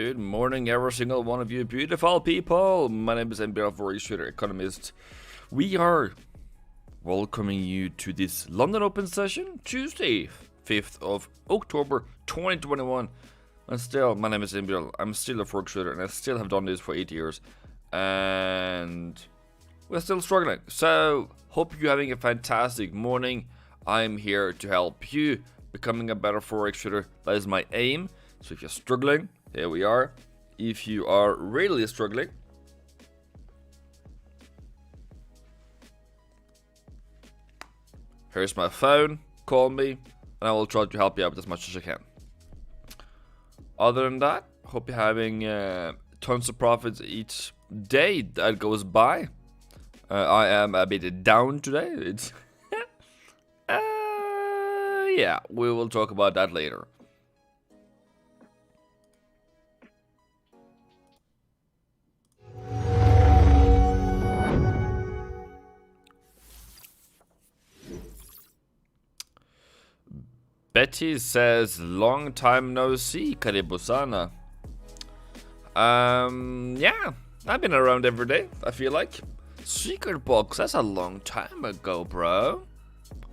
Good morning, every single one of you beautiful people. My name is MBR Forex Trader Economist. We are welcoming you to this London Open session, Tuesday, 5th of October 2021. And still, my name is MBR. I'm still a Forex Trader and I still have done this for 8 years. And we're still struggling. So, hope you're having a fantastic morning. I'm here to help you becoming a better Forex Trader. That is my aim. So if you're struggling, here we are. If you are really struggling, here's my phone. Call me, and I will try to help you out as much as I can. Other than that, hope you're having tons of profits each day that goes by. I am a bit down today. It's yeah, we will talk about that later. Betty says, long time no see, karibu sana. Yeah, I've been around every day, I feel like. Secret box, that's a long time ago, bro.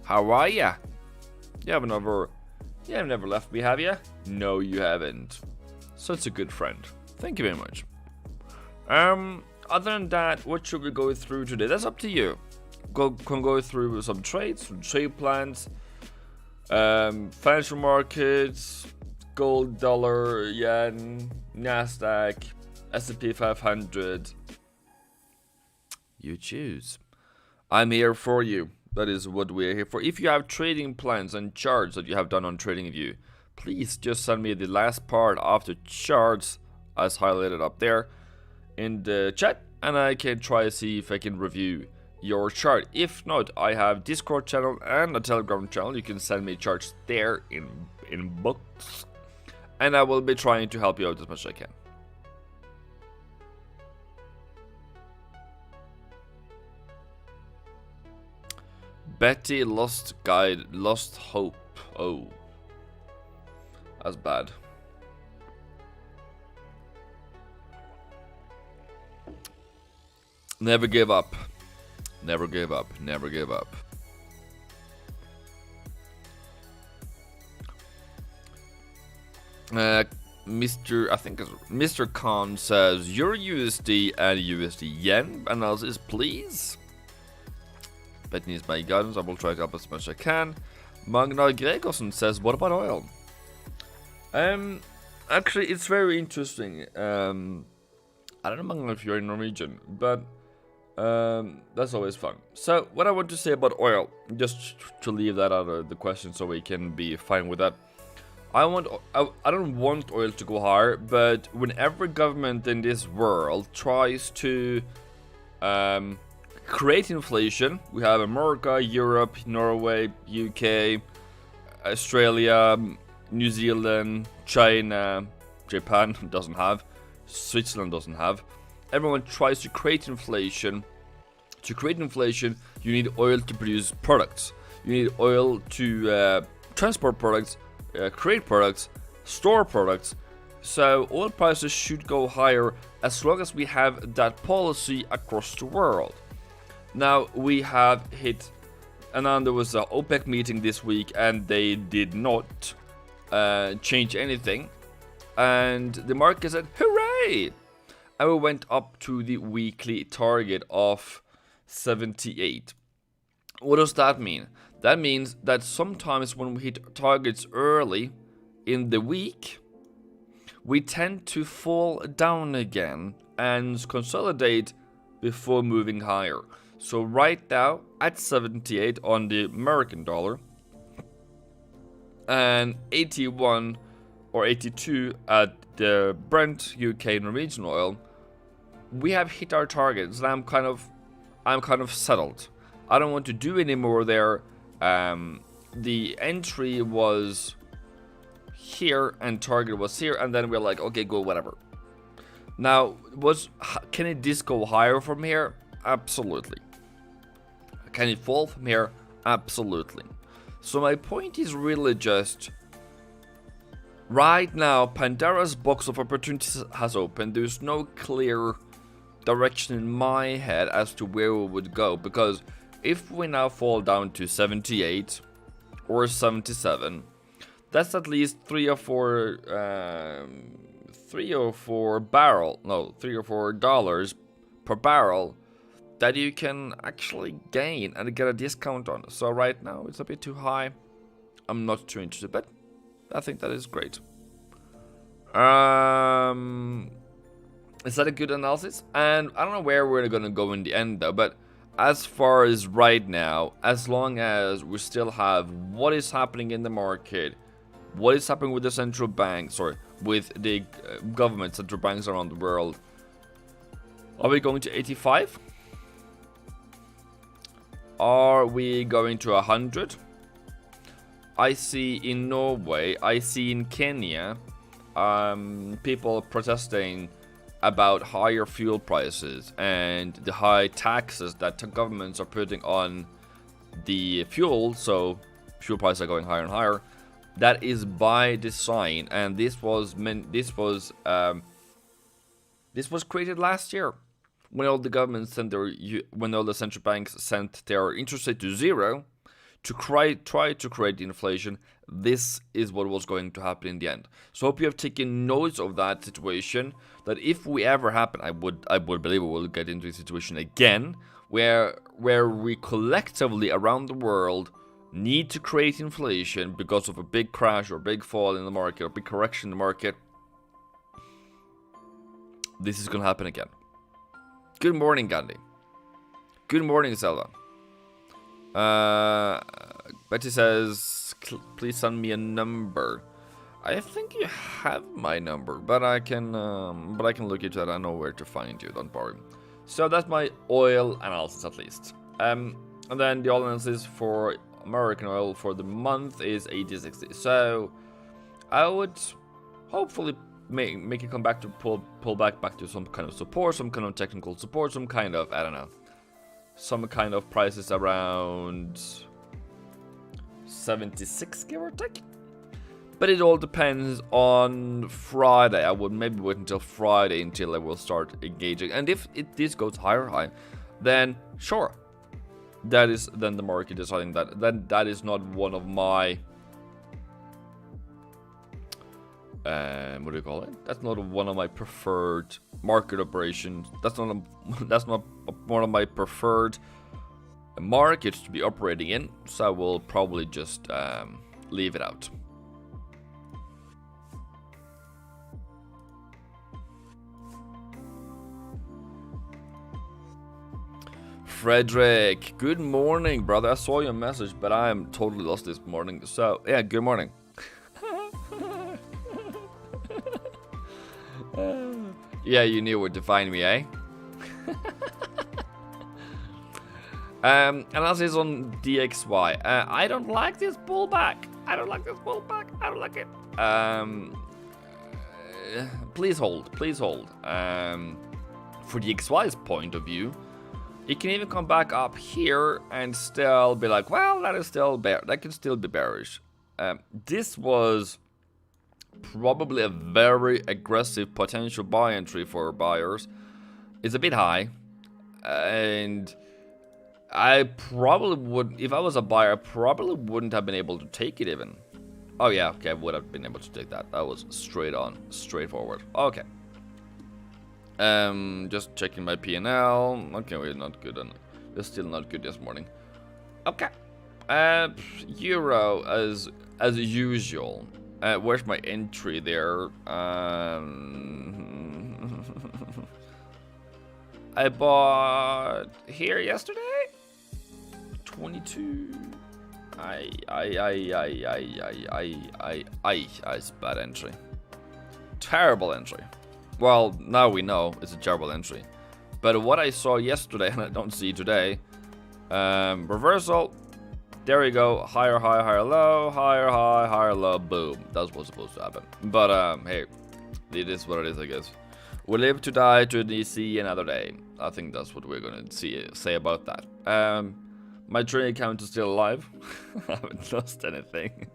How are ya? You have never left me, have ya? No, you haven't. Such a good friend. Thank you very much. Other than that, what should we go through today? That's up to you. Can go through some trades, some trade plans. Financial markets, gold, dollar, yen, Nasdaq, S&P 500. You choose. I'm here for you. That is what we're here for. If you have trading plans and charts that you have done on TradingView, please just send me the last part of the charts as highlighted up there in the chat, and I can try to see if I can review your chart. If not, I have Discord channel and a Telegram channel. You can send me charts there in books, and I will be trying to help you out as much as I can. Betty lost hope. Oh, that's bad. Never give up. Never give up. Never give up. Mr. Khan says, your USD and USD yen analysis, please. That needs my guidance. I will try to help as much as I can. Magna Gregerson says, what about oil? Actually, it's very interesting. I don't know, Magna, if you're in Norwegian, but that's always fun. So, what I want to say about oil, just to leave that out of the question so we can be fine with that. I don't want oil to go higher, but whenever government in this world tries to create inflation, we have America, Europe, Norway, UK, Australia, New Zealand, China, Japan doesn't have, Switzerland doesn't have. Everyone tries to create inflation. To create inflation, you need oil to produce products. You need oil to transport products, create products, store products. So oil prices should go higher as long as we have that policy across the world. Now we have hit, and then there was an OPEC meeting this week, and they did not change anything. And the market said, hooray! And we went up to the weekly target of 78. What does that mean? That means that sometimes when we hit targets early in the week, we tend to fall down again and consolidate before moving higher. So right now at 78 on the American dollar and 81 or 82 at the Brent UK Norwegian oil, we have hit our targets, and I'm kind of settled. I don't want to do any more there. The entry was here and target was here, and then we're like, okay, go whatever. Now, can this go higher from here? Absolutely. Can it fall from here? Absolutely. So my point is really just Right now, Pandora's box of opportunities has opened. There's no clear direction in my head as to where we would go, because if we now fall down to 78 or 77, that's at least three or four dollars per barrel that you can actually gain and get a discount on. So right now it's a bit too high. I'm not too interested, but I think that is great. Is that a good analysis? And I don't know where we're gonna go in the end though, but as far as right now, as long as we still have what is happening in the market, what is happening with the central banks, or with the government central banks around the world, are we going to 85? Are we going to 100? I see in Norway, I see in Kenya, people protesting about higher fuel prices and the high taxes that governments are putting on the fuel. So fuel prices are going higher and higher. That is by design, and this was created last year when all the governments sent when all the central banks sent their interest rate to zero to try to create inflation. This is what was going to happen in the end. So hope you have taken notes of that situation, that if we ever happen, I would believe we will get into a situation again where we collectively around the world need to create inflation because of a big crash or big fall in the market or big correction in the market. This is going to happen again. Good morning, Gandhi. Good morning, Zelda. Betty says, please send me a number. I think you have my number, but I can look into that. I know where to find you, don't worry. So that's my oil analysis at least. And then the oil analysis for American oil for the month is 80.60. So I would hopefully make it come back to pull back to some kind of support, some kind of technical support, some kind of, I don't know, some kind of prices around 76, give or take. But it all depends on Friday. I would maybe wait until Friday until I will start engaging. And if this goes high, then sure. That is then the market deciding that. Then that is not one of my what do you call it? That's not one of my preferred market operations. That's not one of my preferred markets to be operating in. So I will probably just leave it out. Frederick, good morning, brother. I saw your message, but I am totally lost this morning. So yeah, good morning. Yeah, you knew where to find me, eh? Analysis on DXY. I don't like this pullback. I don't like it. Please hold. For DXY's point of view, it can even come back up here and still be like, well, that is still that can still be bearish. This was probably a very aggressive potential buy entry for buyers. It's a bit high, and I probably would, if I was a buyer, I probably wouldn't have been able to take it even. Oh yeah, okay, I would have been able to take that. That was straightforward. Okay. Just checking my P&L. Okay, we're not good on. We're still not good this morning. Okay. Euro as usual. Where's my entry there? I bought here yesterday. 22. It's bad entry. Terrible entry. Well, now we know it's a terrible entry. But what I saw yesterday and I don't see today, reversal. There we go. Higher high, higher low, higher high, higher low. Boom. That's what's supposed to happen. But hey, it is what it is, I guess. We live to die to see another day. I think that's what we're gonna say about that. My trading account is still alive. I haven't lost anything.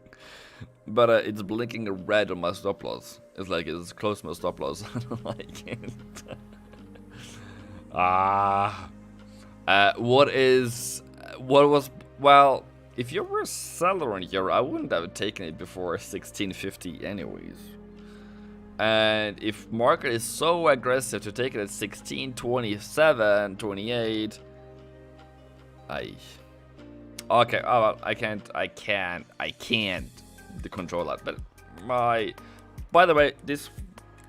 but it's blinking red on my stop loss. It's like it's close to my stop loss. I don't like it. Well, if you were a seller in here, I wouldn't have taken it before 1650 anyways. And if market is so aggressive to take it at 16, 27, 28, okay, oh well, I can't control that. But by the way, this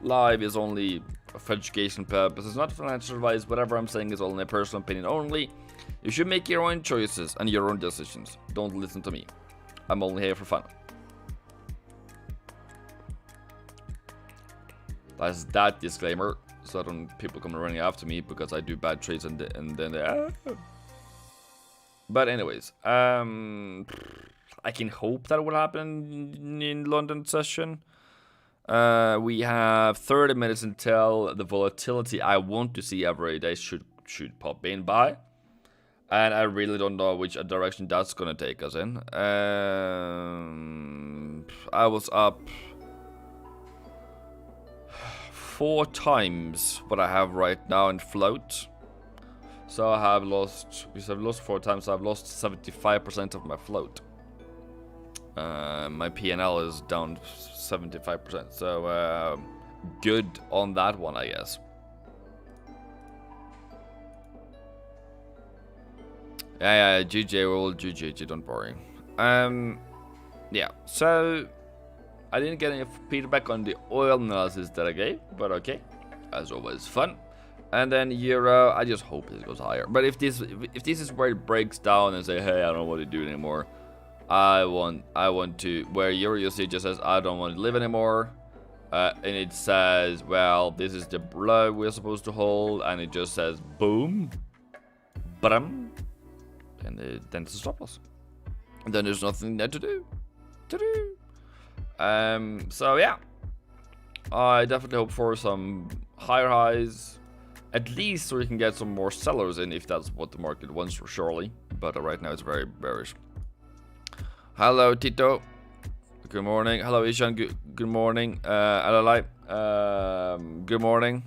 live is only for education purposes, not financial advice. Whatever I'm saying is only a personal opinion only. You should make your own choices and your own decisions. Don't listen to me. I'm only here for fun. That's that disclaimer, so don't people come running after me because I do bad trades and then they. But anyways, I can hope that will happen in London session. We have 30 minutes until the volatility I want to see every day should pop in by. And I really don't know which direction that's gonna take us in. I was up 4 times what I have right now in float. So I have lost, because I've lost 4 times, so I've lost 75% of my float. My P&L is down 75%, so good on that one, I guess. Yeah, GG, all GG, don't worry. Yeah, so I didn't get any feedback on the oil analysis that I gave, but okay, as always, fun. And then Euro, I just hope this goes higher. But if this is where it breaks down and say, hey, I don't want to do it anymore, I want to, where Euro you see just says I don't want to live anymore, and it says, well, this is the blow we're supposed to hold, and it just says boom, bam. And then it's a stop loss. And then there's nothing there to do. So yeah, I definitely hope for some higher highs, at least so we can get some more sellers in if that's what the market wants, surely. But right now it's very bearish. Hello Tito, good morning. Hello Ishan, good morning. Alalai, good morning.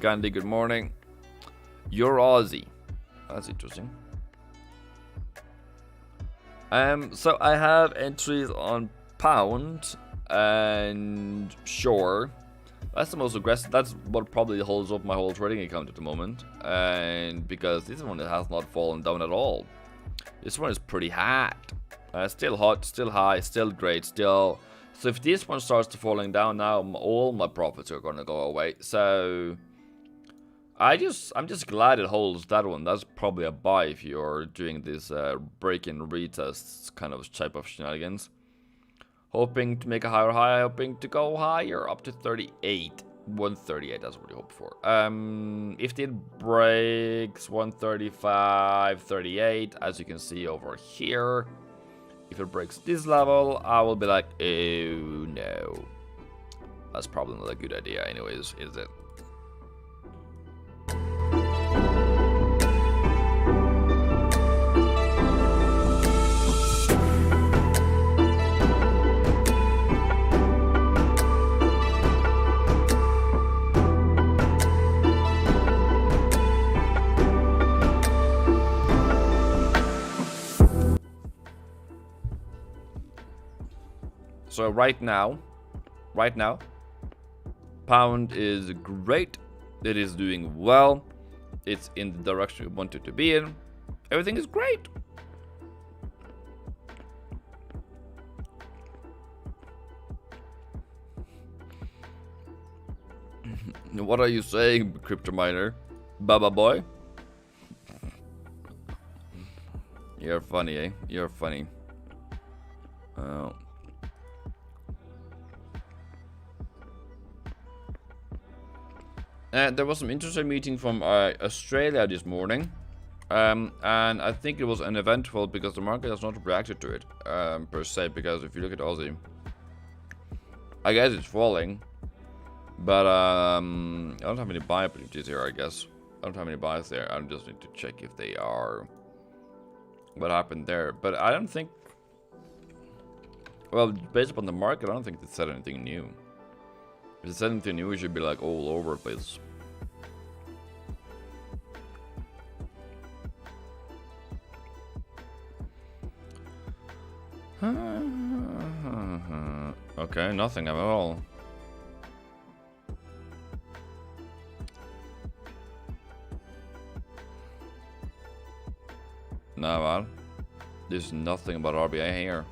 Gandhi, good morning. You're Aussie, that's interesting. So I have entries on pound and sure. That's the most aggressive. That's what probably holds up my whole trading account at the moment. And because this one has not fallen down at all. This one is pretty hot. Still hot, still high, still great, still. So if this one starts to falling down now, all my profits are gonna go away. So I'm just glad it holds that one. That's probably a buy if you're doing this break-in retests kind of type of shenanigans. Hoping to make a higher high, hoping to go higher up to 38. 138, that's what we hope for. If it breaks 135, 38, as you can see over here, if it breaks this level, I will be like, oh no. That's probably not a good idea anyways, is it? So right now, pound is great. It is doing well. It's in the direction we want it to be in. Everything is great. What are you saying, crypto miner? Baba boy? You're funny, eh? You're funny. There was some interesting meeting from Australia this morning, and I think it was uneventful because the market has not reacted to it per se. Because if you look at Aussie, I guess it's falling, but I don't have any buy opportunities here. I guess I don't have any buys there. I just need to check if they are. What happened there? But I don't think. Well, based upon the market, I don't think they said anything new. If they said anything new, it should be like all over the place. Okay, nothing at all. No, man. There's nothing about RBI here.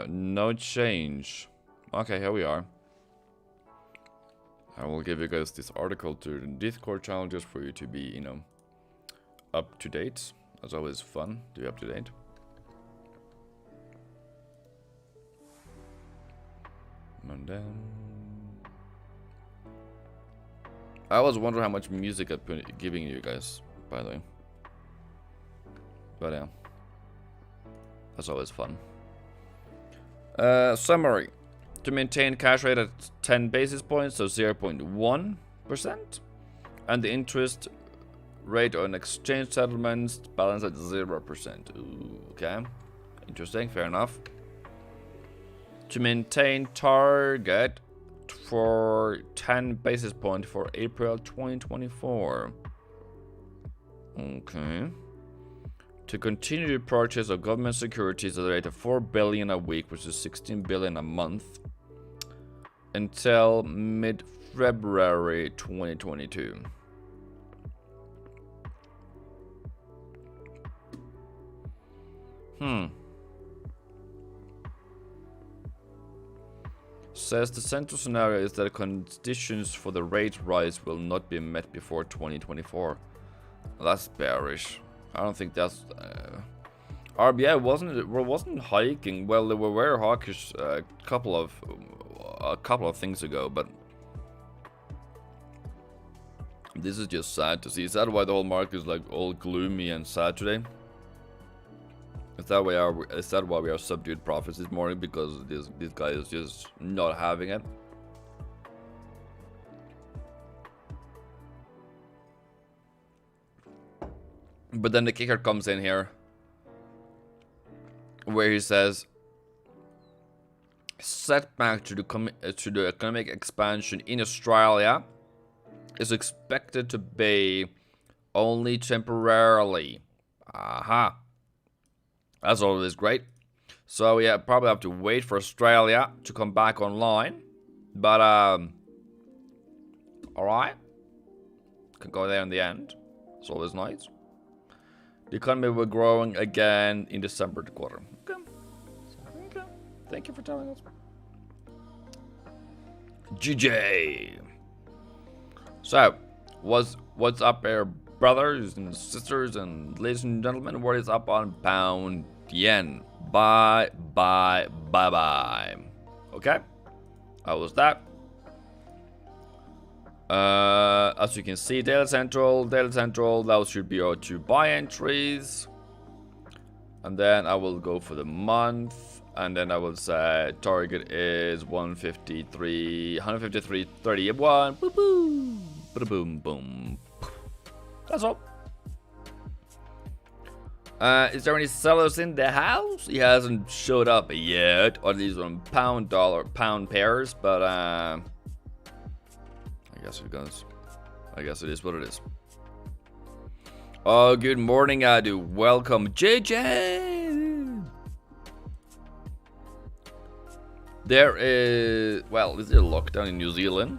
No change. Okay, here we are. I will give you guys this article to the Discord channel just for you to be, you know, up to date. That's always fun to be up to date. And then I was wondering how much music I've been giving you guys, by the way. But yeah, that's always fun. Summary. To maintain cash rate at 10 basis points, so 0.1%. And the interest rate on exchange settlements balance at 0%. Ooh, okay. Interesting, fair enough. To maintain target for 10 basis points for April 2024. Okay. To continue the purchase of government securities at a rate of 4 billion a week, which is 16 billion a month, until mid-February 2022. Says the central scenario is that conditions for the rate rise will not be met before 2024. Well, that's bearish. I don't think that's... RBI wasn't hiking. Well, they were very hawkish a couple of things ago, but this is just sad to see. Is that why the whole market is like all gloomy and sad today? Is that why we are subdued profits this morning, because this guy is just not having it? But then the kicker comes in here, where he says, setback to the economic expansion in Australia is expected to be only temporarily. Aha. That's always great. So yeah, probably have to wait for Australia to come back online. But alright. Can go there in the end. It's always nice. The economy will growing again in December quarter. Okay. Okay. Thank you for telling us. GJ. So, what's up there, brothers and sisters and ladies and gentlemen? What is up on pound yen? Bye. Okay. How was that? As you can see, Daily Central, those should be our 2 buy entries. And then I will go for the month, and then I will say target is 153.31. Boom, boom, boom, boom. That's all. Is there any sellers in the house? He hasn't showed up yet, or these on pound pairs, but I guess it goes. I guess it is what it is. Oh, good morning, Adu. Welcome, JJ. There is, well, is there a lockdown in New Zealand?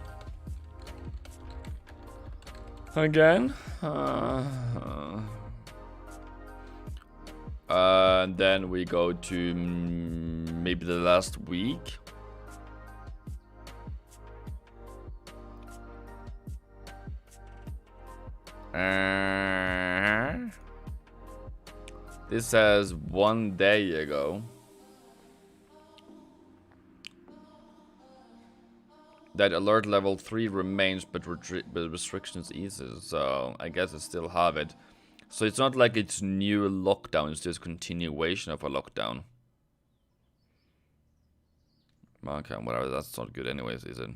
Again? And then we go to maybe the last week. This says 1 day ago that alert level 3 remains, but restrictions eases. So I guess I still have it. So it's not like it's new lockdown, it's just continuation of a lockdown. Okay, whatever, that's not good anyways, is it?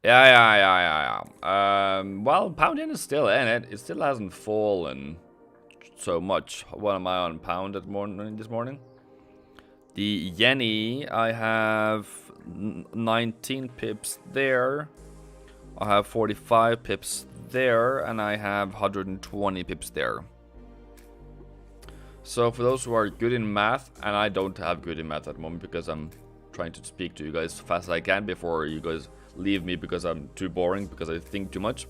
Yeah. Well, pound yen is still in it. It still hasn't fallen so much. What am I on pound this morning? The yenny, I have 19 pips there. I have 45 pips there, and I have 120 pips there. So for those who are good in math, and I don't have good in math at the moment because I'm trying to speak to you guys as fast as I can before you guys leave me because I'm too boring, because I think too much.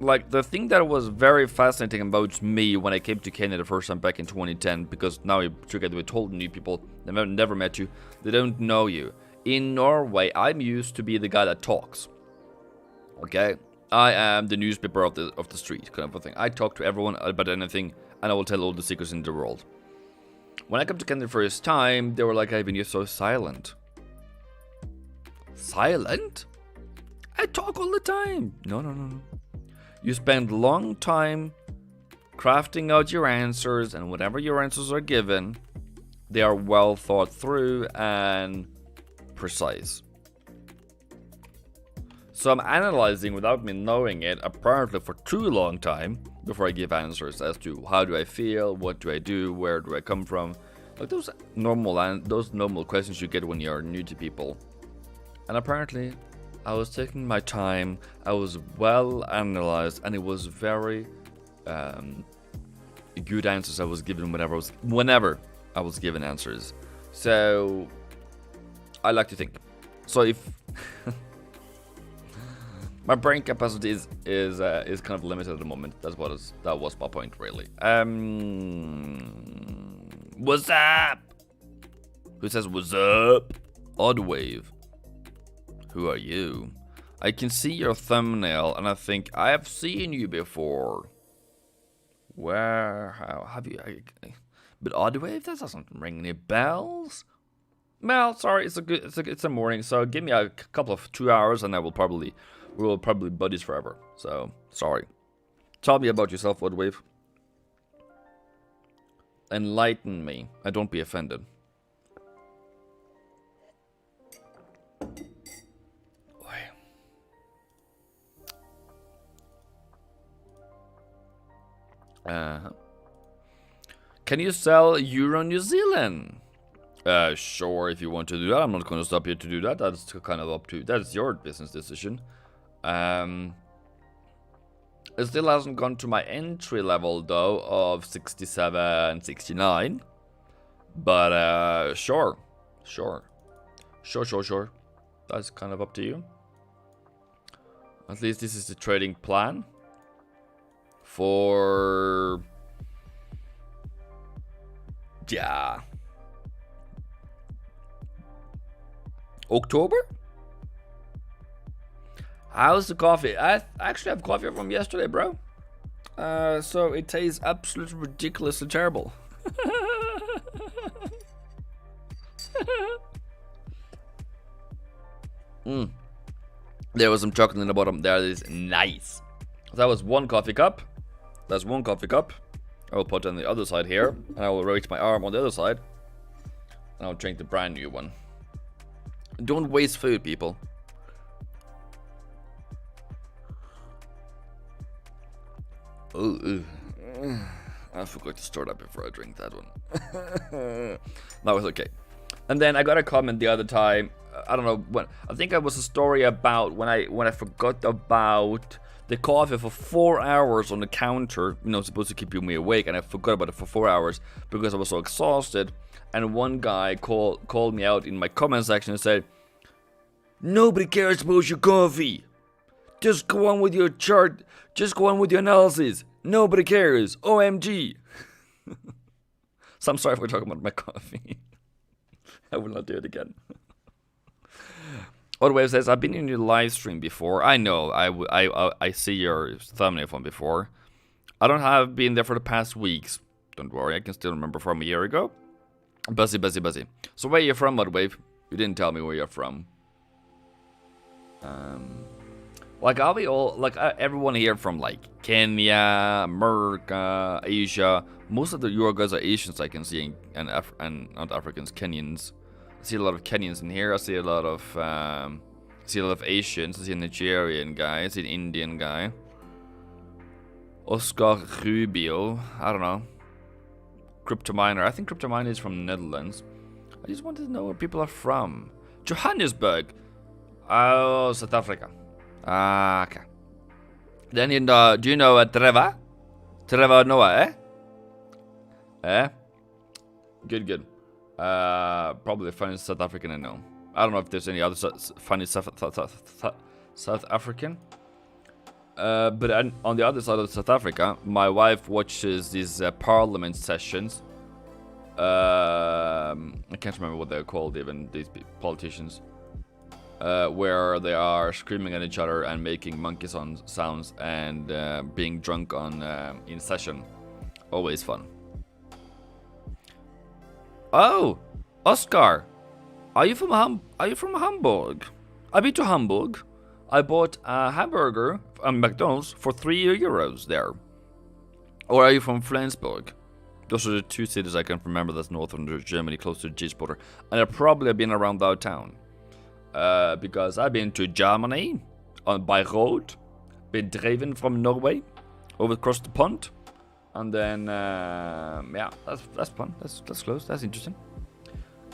Like, the thing that was very fascinating about me when I came to Kenya the first time back in 2010, because now you're together with total new people, they've never met you, they don't know you. In Norway, I'm used to be the guy that talks. Okay? I am the newspaper of the street, kind of a thing. I talk to everyone about anything, and I will tell all the secrets in the world. When I come to Kenya the first time, they were like, Ivan, you're so silent. Silent? I talk all the time. No. You spend long time crafting out your answers, and whatever your answers are given, they are well thought through and precise. So I'm analyzing without me knowing it, apparently for too long time, before I give answers as to how do I feel, what do I do, where do I come from, like those normal questions you get when you're new to people. And apparently, I was taking my time, I was well analyzed, and it was very good answers I was given whenever I was given answers. So I like to think. So if my brain capacity is kind of limited at the moment. That was my point, really. What's up? Who says what's up? Oddwave. Who are you? I can see your thumbnail, and I think I have seen you before. Where? How have you? But Oddwave, that doesn't ring any bells. Well, sorry, it's a morning, so give me a couple of 2 hours, and we will probably buddies forever. So sorry. Tell me about yourself, Oddwave. Enlighten me. I don't be offended. Can you sell Euro New Zealand? Sure, if you want to do that. I'm not going to stop you to do that. That's kind of up to... That's your business decision. It still hasn't gone to my entry level, though, of 67, 69. But, sure. Sure. That's kind of up to you. At least this is the trading plan. For... Yeah. October? How's the coffee? I actually have coffee from yesterday, bro. So it tastes absolutely ridiculously terrible. There was some chocolate in the bottom. That is nice. That was one coffee cup. That's one coffee cup. I will put it on the other side here, and I will rotate my arm on the other side, and I'll drink the brand new one. Don't waste food, people. Oh, I forgot to start up before I drink that one. That was okay. And then I got a comment the other time. I don't know when. I think it was a story about when I forgot about the coffee for 4 hours on the counter. You know, supposed to keep me awake, and I forgot about it for 4 hours because I was so exhausted. And one guy called me out in my comment section and said, "Nobody cares about your coffee. Just go on with your chart. Just go on with your analysis. Nobody cares. OMG." So I'm sorry for talking about my coffee. I will not do it again. Otherwise says, I've been in your live stream before. I know. I see your thumbnail from before. I don't have been there for the past weeks. Don't worry, I can still remember from a year ago. Busy. So where are you from, Mudwave? You didn't tell me where you're from. Like, are we all, like, everyone here from, like, Kenya, America, Asia. Most of your guys are Asians, I can see, and not Africans, Kenyans. I see a lot of Kenyans in here. I see a lot of See a lot of Asians. I see a Nigerian guy. I see an Indian guy. Oscar Rubio. I don't know. Cryptominer. I think Cryptominer is from the Netherlands. I just wanted to know where people are from. Johannesburg. Oh, South Africa. Ah, okay. Then do you know Trevor? Trevor Noah, eh? Good. Probably the funniest South African I know. I don't know if there's any other funny South African. But on the other side of South Africa, my wife watches these parliament sessions. I can't remember what they're called, even these politicians. Where they are screaming at each other and making monkey sounds and being drunk in session. Always fun. Oh, Oscar, are you from Hamburg? I've been to Hamburg. I bought a hamburger at McDonald's for €3 there. Or are you from Flensburg? Those are the two cities I can remember that's northern Germany, close to the Cheese border. And I've probably been around that town. Because I've been to Germany by road, been driven from Norway over across the pond, and then yeah, that's fun. That's close. That's interesting.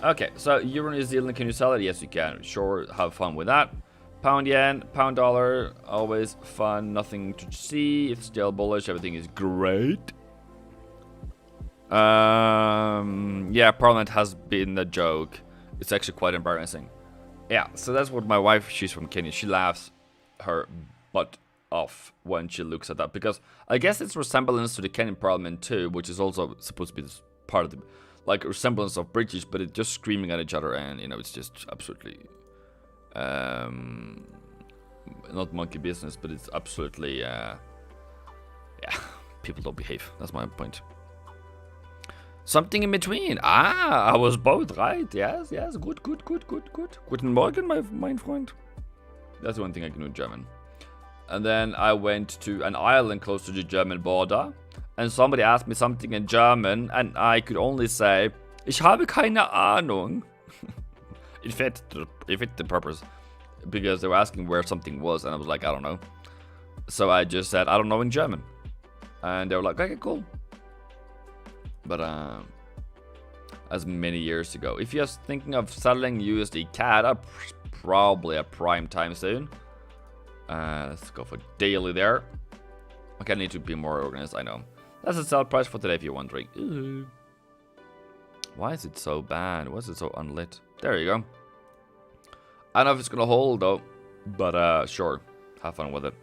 Okay, so Euro New Zealand, can you sell it? Yes, you can. Sure, have fun with that. Pound yen, pound dollar, always fun. Nothing to see. It's still bullish. Everything is great. Yeah, Parliament has been a joke. It's actually quite embarrassing. Yeah, so that's what my wife, she's from Kenya, she laughs her butt off when she looks at that. Because I guess it's resemblance to the Kenyan parliament too, which is also supposed to be part of the, like, resemblance of British, but it's just screaming at each other and, you know, it's just absolutely, not monkey business, but it's absolutely, yeah, people don't behave. That's my point. Something in between. Ah, I was both right. Yes. Good. Guten Morgen, mein Freund. That's the one thing I can do in German. And then I went to an island close to the German border. And somebody asked me something in German. And I could only say, ich habe keine Ahnung. It fit the purpose. Because they were asking where something was. And I was like, I don't know. So I just said, I don't know in German. And they were like, okay, cool. But as many years ago. If you're thinking of selling USD CAD, probably a prime time soon. Let's go for daily there. Okay, I need to be more organized, I know. That's the sell price for today if you're wondering. Ooh. Why is it so bad? Why is it so unlit? There you go. I don't know if it's gonna hold though. But sure, have fun with it.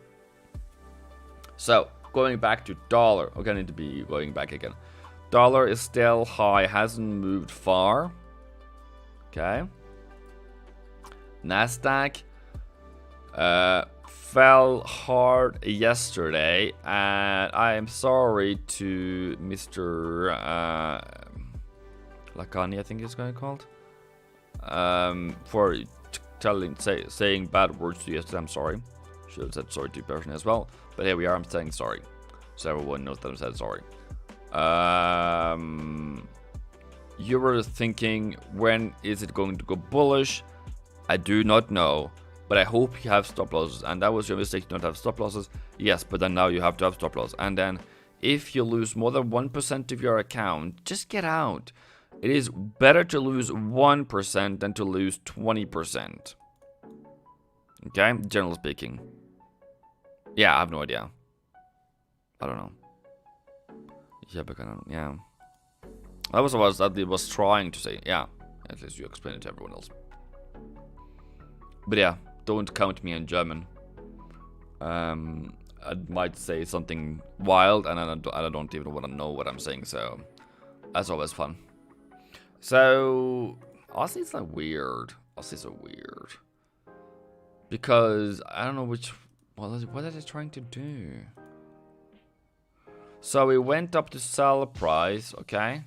So, going back to dollar. Okay, I need to be going back again. Dollar is still high, hasn't moved far. Okay. Nasdaq fell hard yesterday, and I am sorry to Mr. Lacani, I think it's going to be called, for saying bad words to you yesterday. I'm sorry. Should have said sorry to you personally as well. But here we are. I'm saying sorry, so everyone knows that I said sorry. You were thinking, when is it going to go bullish? I do not know, but I hope you have stop losses. And that was your mistake, you don't have stop losses. Yes, but then now you have to have stop loss. And then if you lose more than 1% of your account, just get out. It is better to lose 1% than to lose 20%. Okay, generally speaking. Yeah, I have no idea. I don't know. Yeah. That was what I was trying to say. Yeah, at least you explain it to everyone else. But yeah, don't count me in German. I might say something wild, and I don't even want to know what I'm saying. So that's always fun. So Aussies are weird. Aussies are weird because I don't know what are they trying to do. So we went up to sell price, okay?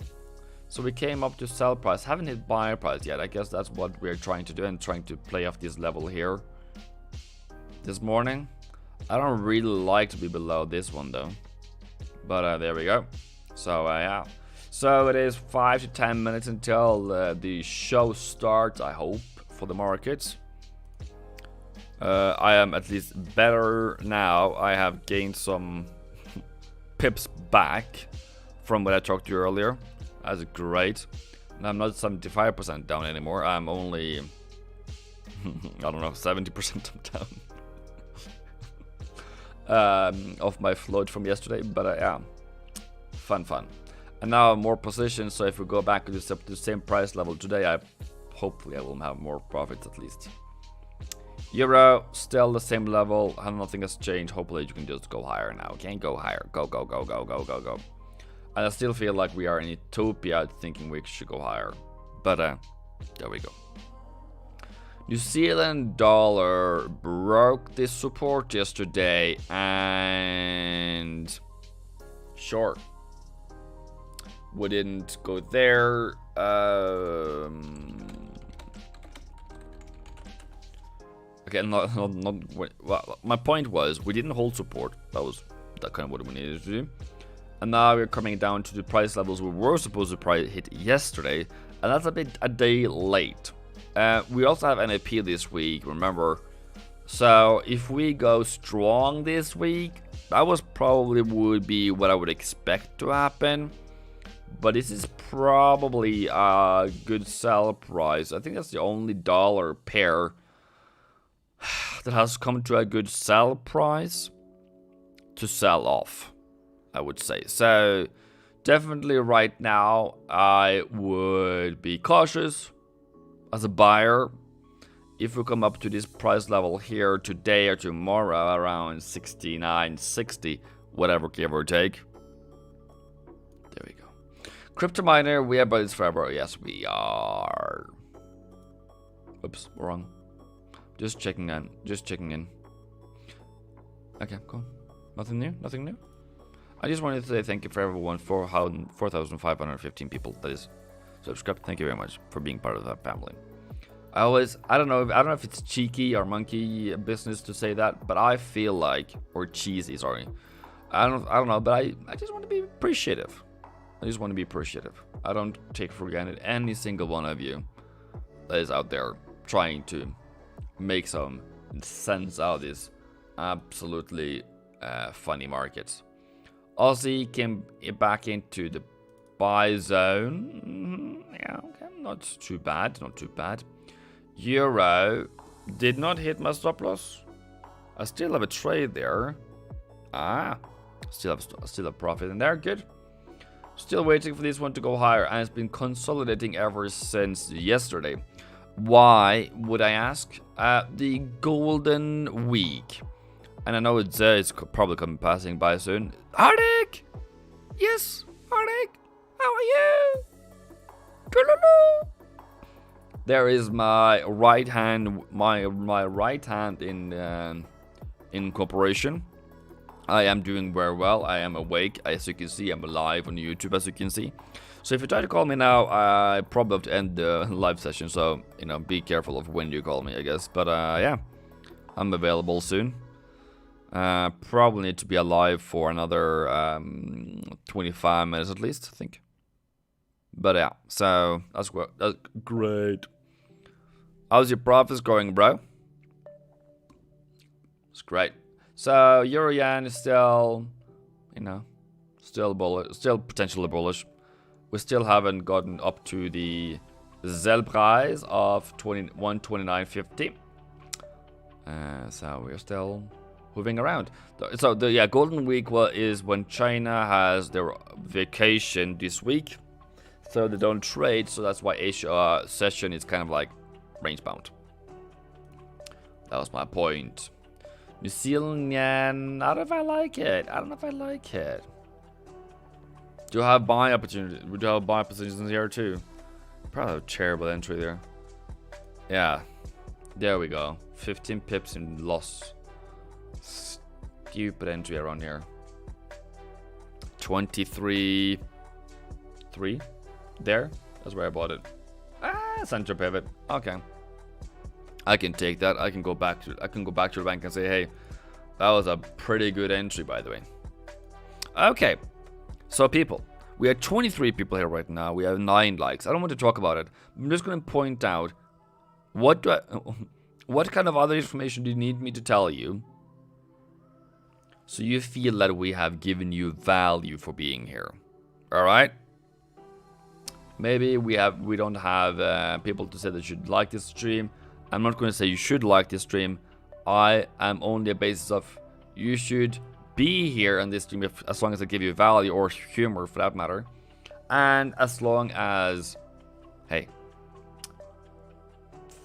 So we came up to sell price, haven't hit buy price yet. I guess that's what we're trying to do and trying to play off this level here this morning. I don't really like to be below this one though. But there we go. So yeah. So it is 5 to 10 minutes until the show starts, I hope, for the markets. I am at least better now. I have gained some pips back from what I talked to you earlier. That's great. And I'm not 75% down anymore. I'm only, I don't know, 70% down. Of my float from yesterday. But yeah, fun. And now I'm more positioned, so if we go back to the same price level today, hopefully I will have more profits at least. Euro, still the same level, nothing has changed. Hopefully you can just go higher now. Okay, go higher. Go. And I still feel like we are in Ethiopia thinking we should go higher. But there we go. New Zealand dollar broke this support yesterday and sure, we didn't go there. Okay, well, my point was we didn't hold support. That kind of what we needed to do. And now we're coming down to the price levels we were supposed to hit yesterday, and that's a day late. We also have NAP this week, remember. So if we go strong this week, that probably would be what I would expect to happen. But this is probably a good sell price. I think that's the only dollar pair that has come to a good sell price to sell off, I would say. So definitely right now I would be cautious as a buyer. If we come up to this price level here today or tomorrow around 69.60, whatever, give or take. There we go. Crypto miner, we are buddies forever. Yes, we are. Oops, wrong. Just checking in. Okay, cool. Nothing new? I just wanted to say thank you for everyone, 4,515 people that is subscribed. Thank you very much for being part of that family. I don't know if it's cheeky or monkey business to say that, but I feel like, or cheesy, sorry. I don't know, but I just want to be appreciative. I don't take for granted any single one of you that is out there trying to make some sense out of this absolutely funny markets. Aussie came back into the buy zone. Yeah, okay, not too bad. Euro did not hit my stop loss. I still have a trade there. Still have profit in there. Good. Still waiting for this one to go higher, and it's been consolidating ever since yesterday. Why would I ask? The golden week, and I know it's probably passing by soon. Hardik! Yes, Hardik! How are you? There is my right hand, my right hand in corporation. I am doing very well. I am awake, as you can see. I'm live on YouTube, as you can see. So if you try to call me now, I probably have to end the live session. So be careful of when you call me, I guess. But yeah, I'm available soon. Probably need to be alive for another 25 minutes at least, I think. But yeah, so that's great. How's your profits going, bro? It's great. So Euro Yen is still, still bullish, still potentially bullish. We still haven't gotten up to the Zell price of 129.50. So we're still moving around. So the golden week is when China has their vacation this week, so they don't trade. So that's why Asia session is kind of like range bound. That was my point. New Zealand yen, I don't know if I like it. Do I have buying opportunities? We do have buying positions here too. Probably a terrible entry there. Yeah, there we go. 15 pips in loss. Stupid entry around here. 23.3 there. That's where I bought it. Center pivot. Okay. I can take that. I can go back to the bank and say, hey, that was a pretty good entry, by the way. Okay. So people, we have 23 people here right now. We have 9 likes. I don't want to talk about it. I'm just going to point out What kind of other information do you need me to tell you? So you feel that we have given you value for being here. Alright? Maybe we don't have people to say that you should like this stream. I'm not going to say you should like this stream. I am only a basis of you should be here on this stream as long as I give you value or humor for that matter. And as long as, hey,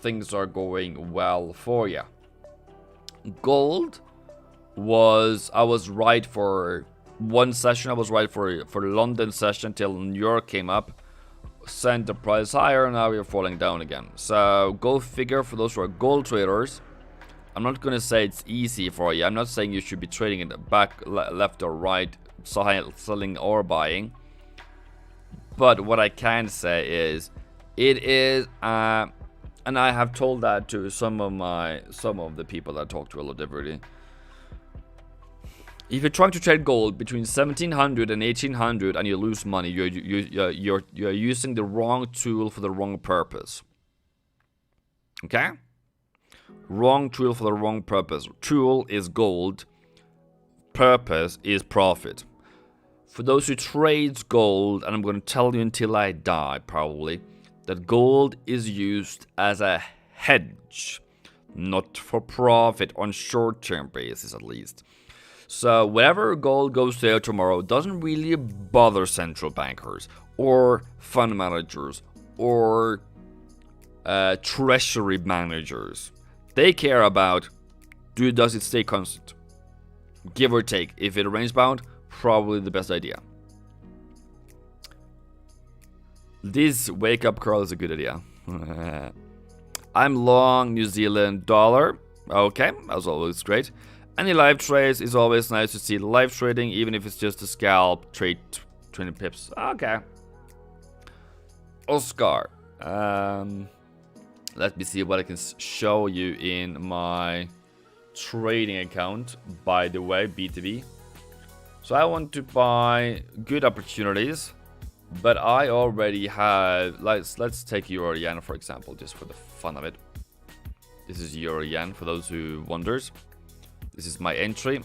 things are going well for you. Gold was, I was right for one session. I was right for the London session until New York came up. Sent the price higher, and now we're falling down again. So go figure for those who are gold traders. I'm not going to say it's easy for you. I'm not saying you should be trading it back, left or right, selling or buying. But what I can say is, it is, and I have told that to some of the people that I talk to a lot differently. If you're trying to trade gold between 1700 and 1800 and you lose money, you're using the wrong tool for the wrong purpose. Okay? Wrong tool for the wrong purpose. Tool is gold. Purpose is profit. For those who trades gold, and I'm going to tell you until I die probably, that gold is used as a hedge, not for profit on short-term basis at least. So whatever gold goes there tomorrow doesn't really bother central bankers or fund managers or treasury managers. They care about, does it stay constant? Give or take. If it range bound, probably the best idea. This wake up call is a good idea. I'm long New Zealand dollar. Okay, that's always great. Any live trades is always nice to see live trading, even if it's just a scalp trade 20 pips. Okay. Oscar. Let me see what I can show you in my trading account. By the way, BTV. So I want to buy good opportunities, but I already have. Let's take Euro Yen for example, just for the fun of it. This is Euro Yen for those who wonders. This is my entry.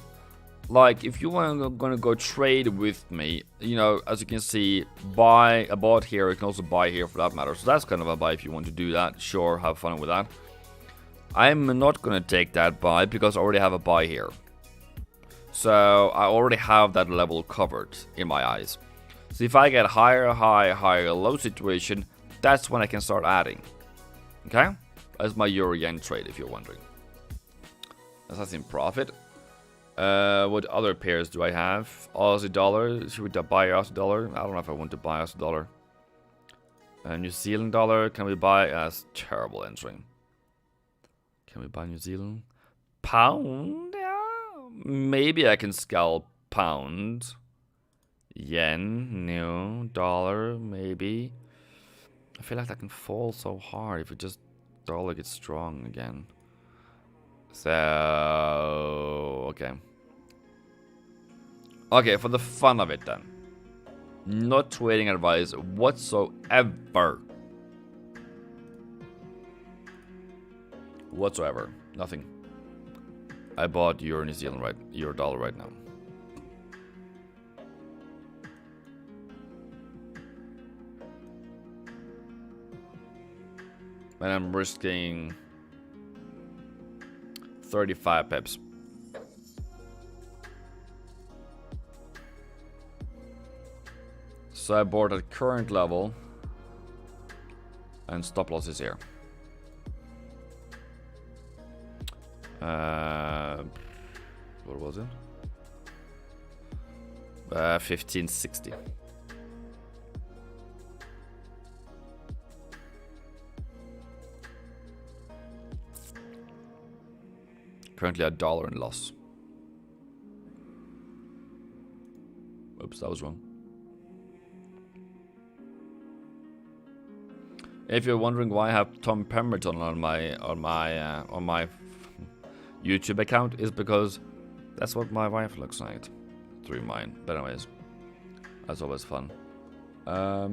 Like, if you want gonna go trade with me, you know, as you can see, buy a bot here. You can also buy here for that matter. So that's kind of a buy if you want to do that. Sure, have fun with that. I'm not gonna take that buy because I already have a buy here. So I already have that level covered in my eyes. So if I get higher, high, higher, low situation, that's when I can start adding. Okay? That's my Euro Yen trade if you're wondering. That's in profit. What other pairs do I have? Aussie dollar. Should we buy Aussie dollar? I don't know if I want to buy Aussie dollar. New Zealand dollar. Can we buy? That's terrible entering. Can we buy New Zealand? Pound? Yeah. Maybe I can scalp pound. Yen. No. Dollar. Maybe. I feel like that can fall so hard if it just dollar gets strong again. So, okay. Okay, for the fun of it then. Not trading advice whatsoever. Whatsoever. Nothing. I bought Euro New Zealand Euro dollar right now. And I'm risking 35 pips. So I bought at current level and stop loss is here. What was it? 1560. Currently $1 in loss. Oops, that was wrong. If you're wondering why I have Tom Pemberton on my YouTube account, is because that's what my wife looks like through mine. But anyways, that's always fun. Yeah,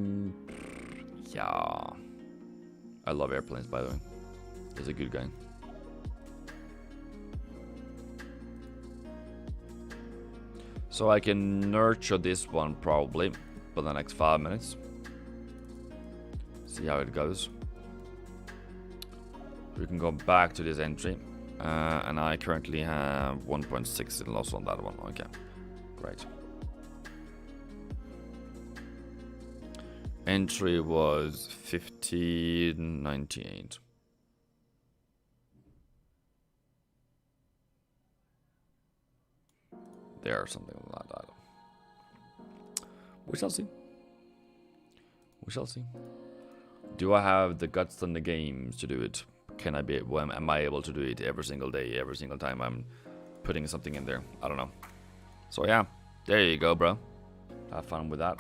I love airplanes, by the way. He's a good guy. So I can nurture this one probably for the next 5 minutes. See how it goes. We can go back to this entry. And I currently have 1.6 in loss on that one. Okay, great. Entry was 15.98. There, or something like that. We shall see. We shall see. Do I have the guts and the games to do it? Can I be? Am I able to do it every single day, every single time I'm putting something in there? I don't know. So yeah, there you go, bro. Have fun with that.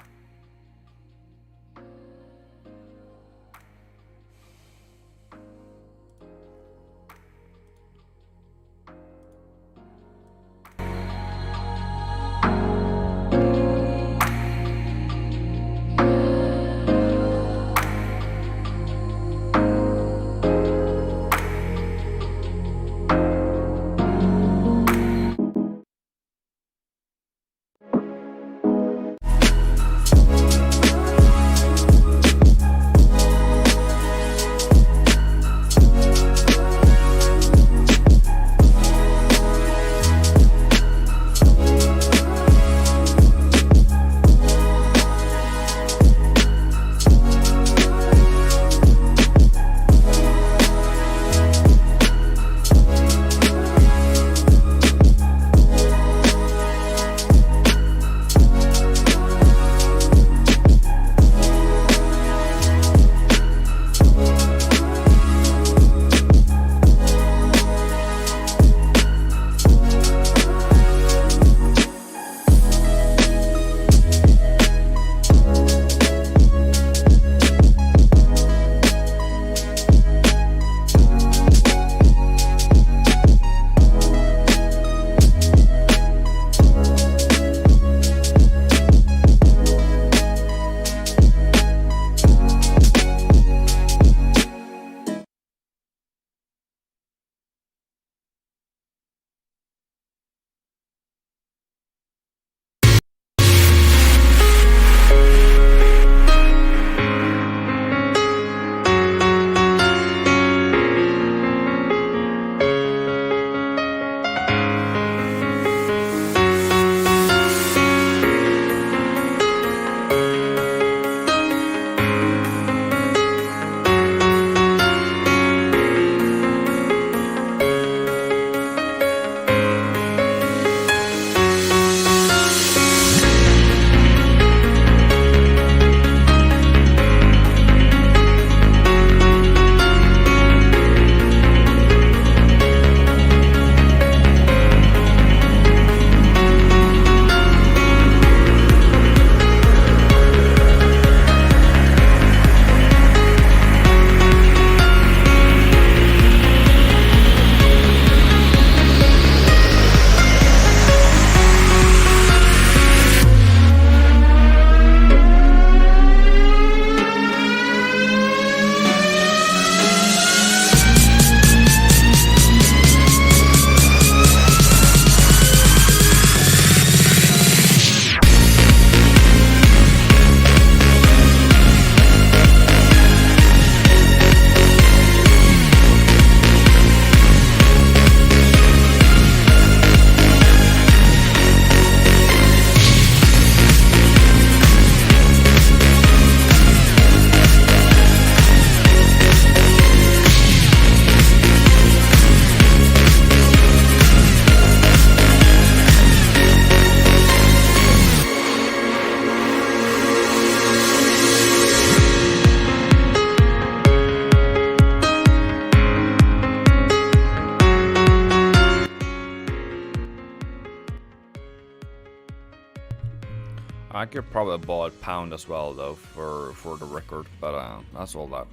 I could probably buy a pound as well though for the record, but that's all that.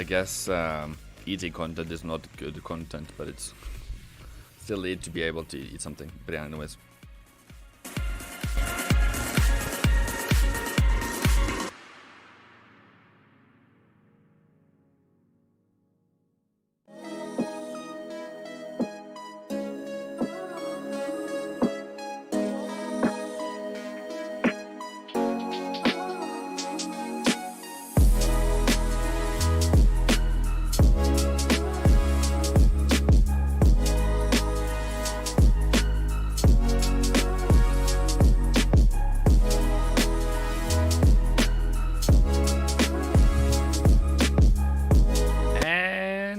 guess eating content is not good content, but it's still need to be able to eat something. But yeah, anyways.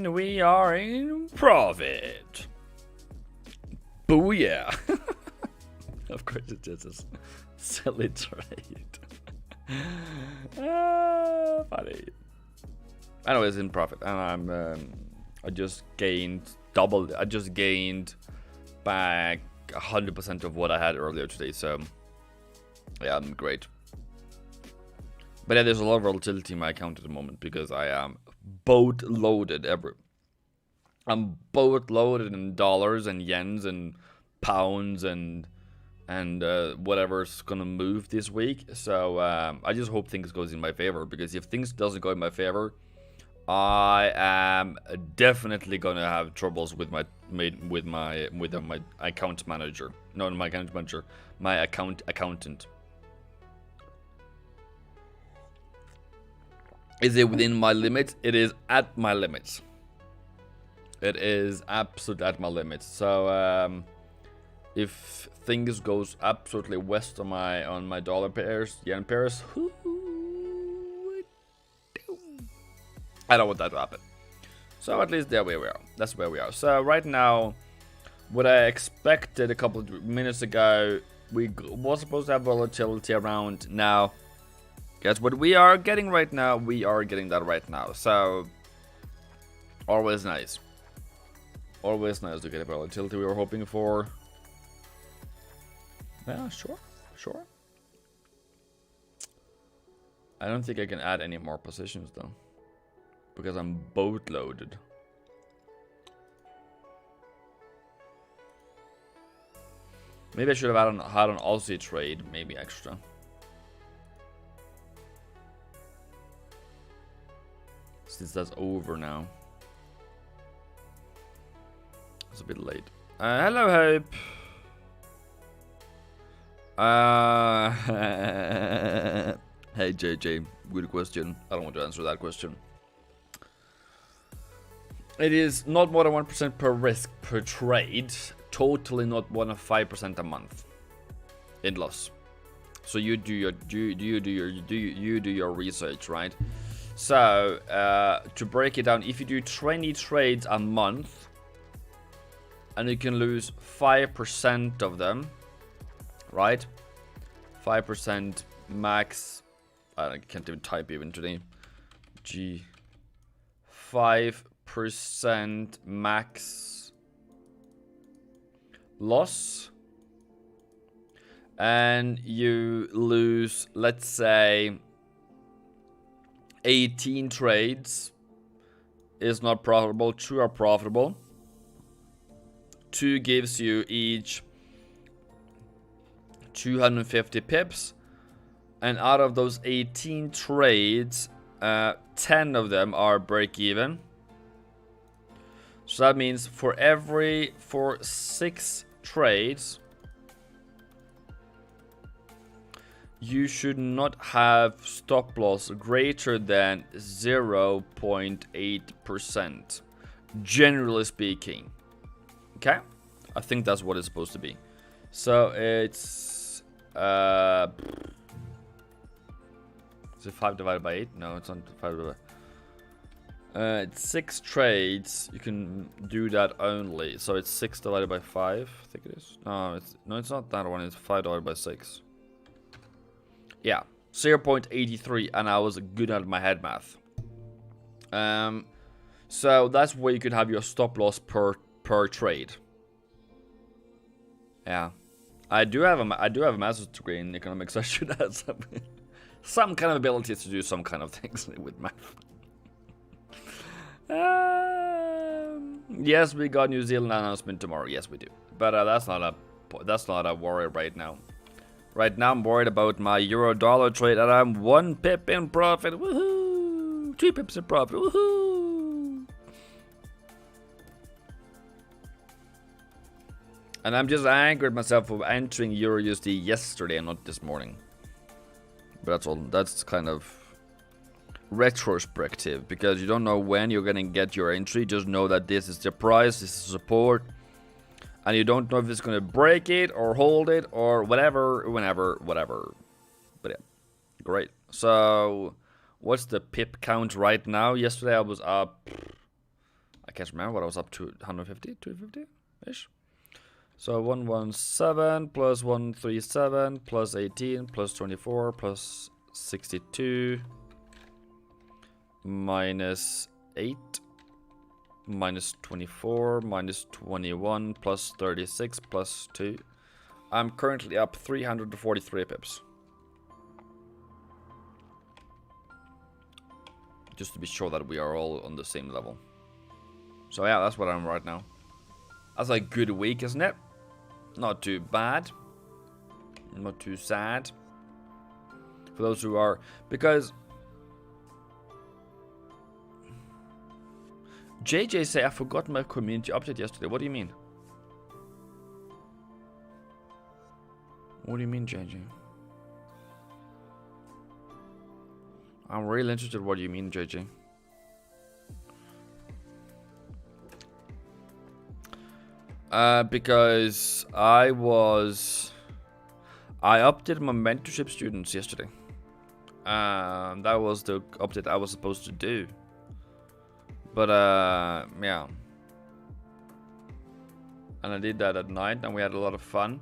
We are in profit. Booyah. Of course it is a silly trade. Funny. Anyways, in profit, and I just gained double. I just gained back 100% of what I had earlier today. So yeah, I'm great. But yeah, there's a lot of volatility in my account at the moment because I am boat loaded I'm boat loaded in dollars and yens and pounds and whatever's gonna move this week. So I just hope things goes in my favor, because if things doesn't go in my favor, I am definitely gonna have troubles with my account manager. No, my account manager, my accountant. Is it within my limits? It is at my limits. It is absolutely at my limits. So if things goes absolutely west on my dollar pairs, yen pairs, I don't want that to happen. So at least there we are. That's where we are. So right now, what I expected a couple of minutes ago, we was supposed to have volatility around now. Guess what we are getting right now? We are getting that right now. So always nice. Always nice to get a volatility we were hoping for. Yeah, sure. I don't think I can add any more positions though, because I'm boat loaded. Maybe I should have had an Aussie trade, maybe extra. Since that's over now. It's a bit late. Hello, Hope. Hey, JJ. Good question. I don't want to answer that question. It is not more than 1% per risk per trade. Totally not more than 5% a month in loss. So you do your research, right? So to break it down, if you do 20 trades a month, and you can lose 5% of them, right? 5% max. I can't even type even today. 5% max loss, and you lose, let's say, 18 trades is not profitable. 2 are profitable. 2 gives you each 250 pips, and out of those 18 trades, 10 of them are break even. So that means for 6 trades, you should not have stop loss greater than 0.8%, generally speaking. Okay, I think that's what it's supposed to be. So it's is it 5 divided by 8? No, it's not 5 divided by it's 6 trades. You can do that only. So it's 6 divided by 5, I think it is. No, it's not that one. It's 5 divided by 6. Yeah, 0.83, and I was good at my head math. So that's where you could have your stop loss per trade. Yeah, I do have a master's degree in economics, so I should have some kind of ability to do some kind of things with math. Yes, we got New Zealand announcement tomorrow. Yes, we do. But that's not a worry right now. Right now, I'm worried about my euro-dollar trade, and I'm 1 pip in profit. Woohoo! 2 pips in profit. Woohoo! And I'm just angry at myself for entering Euro USD yesterday and not this morning. But that's all. That's kind of retrospective, because you don't know when you're gonna get your entry. Just know that this is the price, this is support, and you don't know if it's gonna break it or hold it or whatever, whenever, whatever. But yeah, great. So what's the pip count right now? Yesterday I was up, I can't remember what I was up to, 150, 250 ish. So 117 plus 137 plus 18 plus 24 plus 62 minus 8 minus 24 minus 21 plus 36 plus 2. I'm currently up 343 pips. Just to be sure that we are all on the same level. So yeah, that's what I'm right now. That's a good week, isn't it? Not too bad. Not too sad. For those who are... Because... JJ say I forgot my community update yesterday. What do you mean? What do you mean, JJ? I'm really interested in what you mean, JJ. Because I updated my mentorship students yesterday. That was the update I was supposed to do. But yeah. And I did that at night, and we had a lot of fun.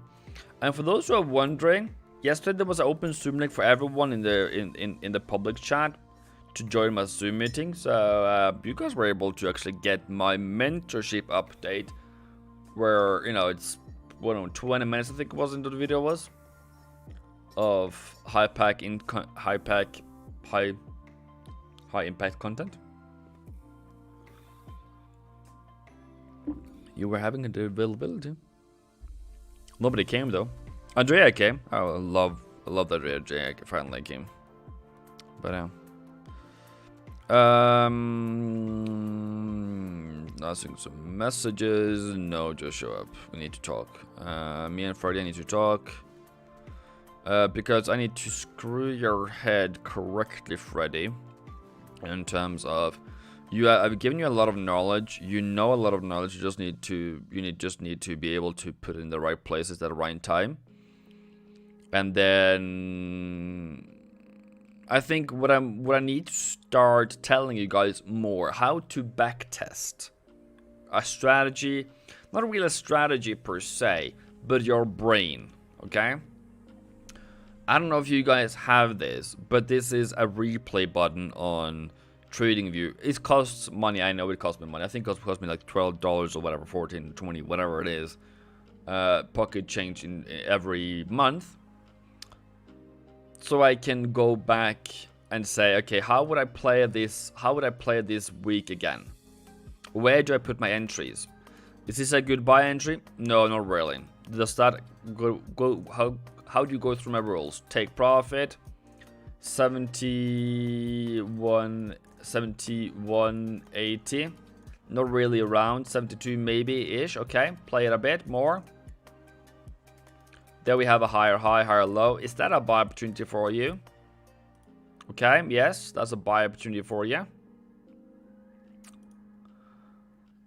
And for those who are wondering, yesterday there was an open Zoom link for everyone in the public chat to join my Zoom meeting. So you guys were able to actually get my mentorship update, where, you know, it's 20 minutes I think it was into the video was of high impact content. You were having a availability. Nobody came though. Andrea came. I love that Andrea finally came. But nothing. Some messages. No, just show up. We need to talk. Me and Freddie need to talk. Because I need to screw your head correctly, Freddie. In terms of, I've given you a lot of knowledge. You know a lot of knowledge. You just need to be able to put it in the right places at the right time. And then I think what I need to start telling you guys more, how to backtest a strategy, not really a strategy per se, but your brain, okay? I don't know if you guys have this, but this is a replay button on TradingView. It costs money. I know it costs me money. I think it costs me like $12 or whatever, 14, 20, whatever it is. Pocket change in every month. So I can go back and say, okay, how would I play this? How would I play this week again? Where do I put my entries? Is this a good buy entry? No, not really. Does that go how do you go through my rules? Take profit, 71.80. Not really around 72 maybe ish. Okay, play it a bit more. There we have a higher high, higher low. Is that a buy opportunity for you? Okay, yes, that's a buy opportunity for you.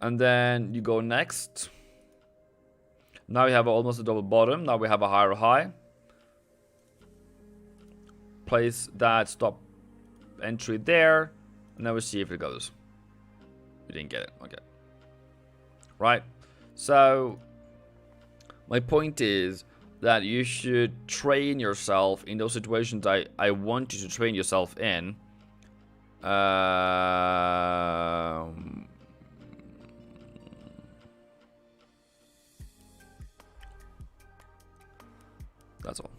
And then you go next. Now we have almost a double bottom. Now we have a higher high. Place that stop entry there. And then we see if it goes. We didn't get it. Okay. Right. So my point is that you should train yourself in those situations I want you to train yourself in. That's all.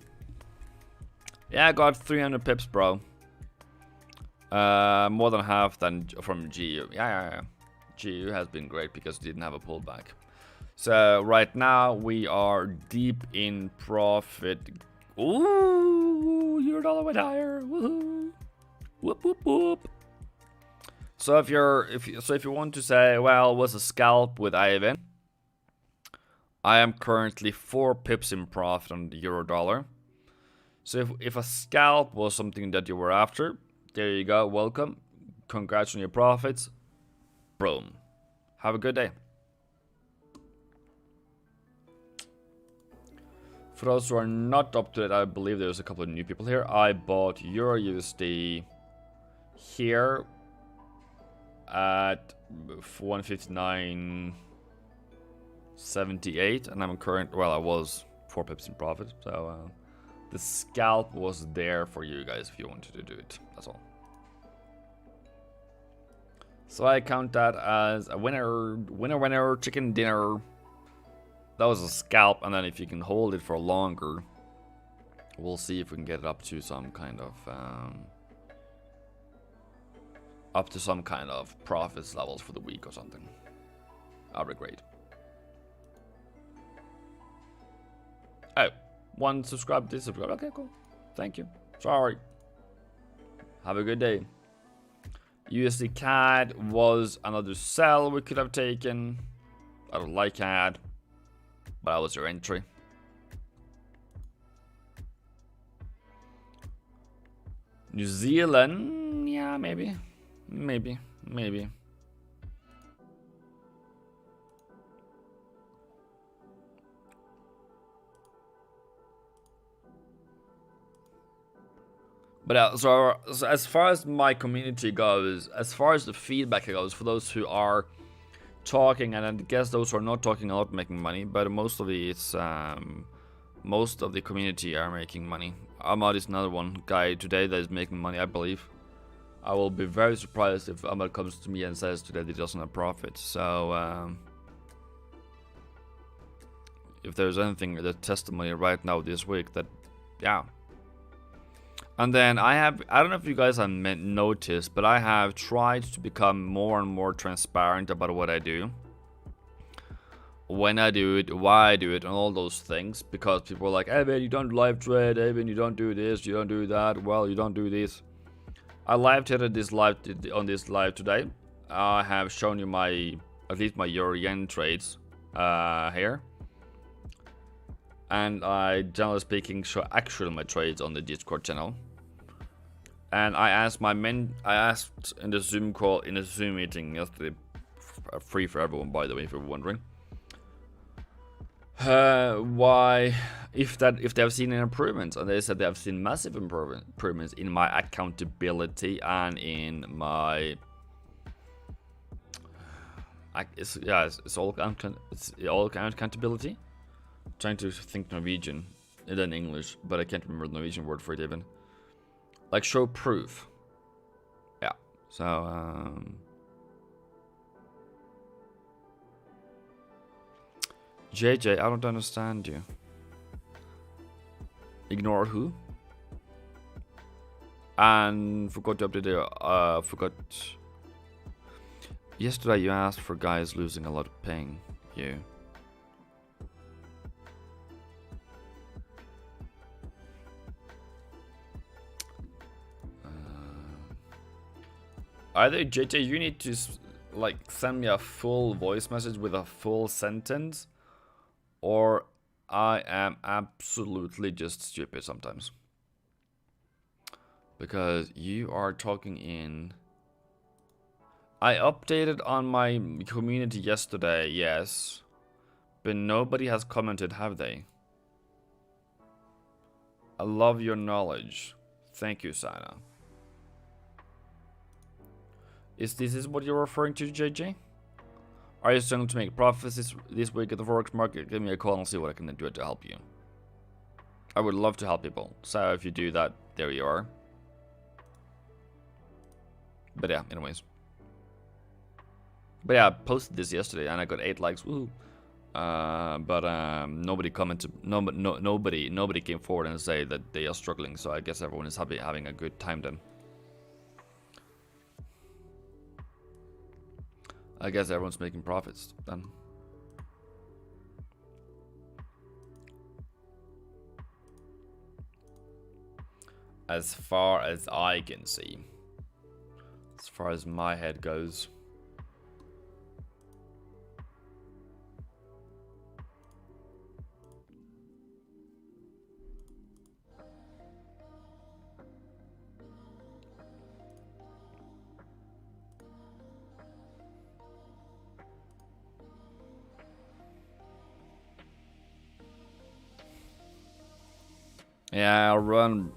Yeah, I got 300 pips, bro. More than half than from GU. Yeah. GU has been great because it didn't have a pullback. So right now we are deep in profit. Ooh, $1 went higher. Woohoo! Whoop whoop whoop. So if you want to say, well, what's a scalp with Ivan? I am currently 4 pips in profit on the euro dollar. So if a scalp was something that you were after, there you go. Welcome. Congrats on your profits. Boom. Have a good day. For those who are not up to it, I believe there's a couple of new people here. I bought Euro USD here at 159.78, and I'm I was 4 pips in profit. So the scalp was there for you guys if you wanted to do it. That's all. So I count that as a winner, chicken dinner. That was a scalp, and then if you can hold it for longer, we'll see if we can get it up to some kind of profits levels for the week or something. That'd be great. Oh, 1 subscribe, subscribe. Okay, cool. Thank you. Sorry. Have a good day. USD CAD was another sell we could have taken. I don't like CAD. But that was your entry. New Zealand, yeah, maybe. But so as far as my community goes, as far as the feedback goes, for those who are talking, and I guess those who are not talking are not making money, but most of the community are making money. Ahmad is another one guy today that is making money, I believe. I will be very surprised if Ahmad comes to me and says today that he doesn't have profit. So if there's anything, the testimony right now this week, that yeah. And then I don't know if you guys have noticed, but I have tried to become more and more transparent about what I do. When I do it, why I do it, and all those things. Because people are like, Evan, you don't live trade, Evan, you don't do this, you don't do that, well, you don't do this. I live traded on this live today. I have shown you at least my Euro Yen trades here. And I, generally speaking, show actually my trades on the Discord channel. And I asked in the Zoom call, in a Zoom meeting yesterday, free for everyone, by the way, if you're wondering, why, if they have seen an improvement, and they said they have seen massive improvements in my accountability and in my, it's all accountability. I'm trying to think Norwegian and then English, but I can't remember the Norwegian word for it even. Like show proof. Yeah. So JJ, I don't understand you. Ignore who? And forgot to update forgot. Yesterday you asked for guys losing a lot of ping. You. Either JJ, you need to like send me a full voice message with a full sentence, or I am absolutely just stupid sometimes. Because you are talking in. I updated on my community yesterday, yes, but nobody has commented, have they? I love your knowledge. Thank you, Sana. Is this what you're referring to, JJ? Are you struggling to make profits this week at the Forex market? Give me a call and see what I can do to help you. I would love to help people. So if you do that, there you are. But yeah, anyways. But yeah, I posted this yesterday and I got 8 likes. Woohoo! Nobody commented. Nobody came forward and say that they are struggling. So I guess everyone is having a good time then. I guess everyone's making profits then. As far as I can see. As far as my head goes. Yeah, run.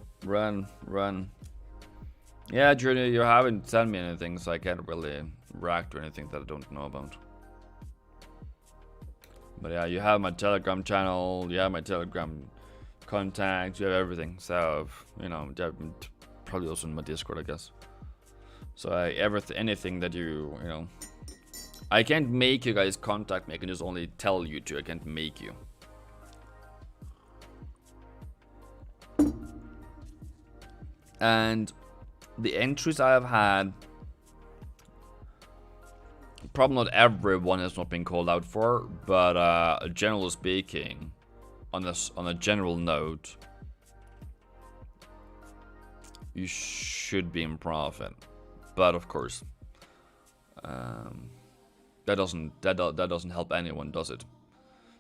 Yeah, Junior, you haven't sent me anything, so I can't really react to anything that I don't know about. But yeah, you have my Telegram channel, you have my Telegram contacts, you have everything. So, you know, probably also in my Discord, I guess. So anything that you know, I can't make you guys contact me. I can just only tell you to. I can't make you. And the entries I have had, probably not everyone has not been called out for, but generally speaking, on a general note, you should be in profit. But of course, that doesn't help anyone, does it?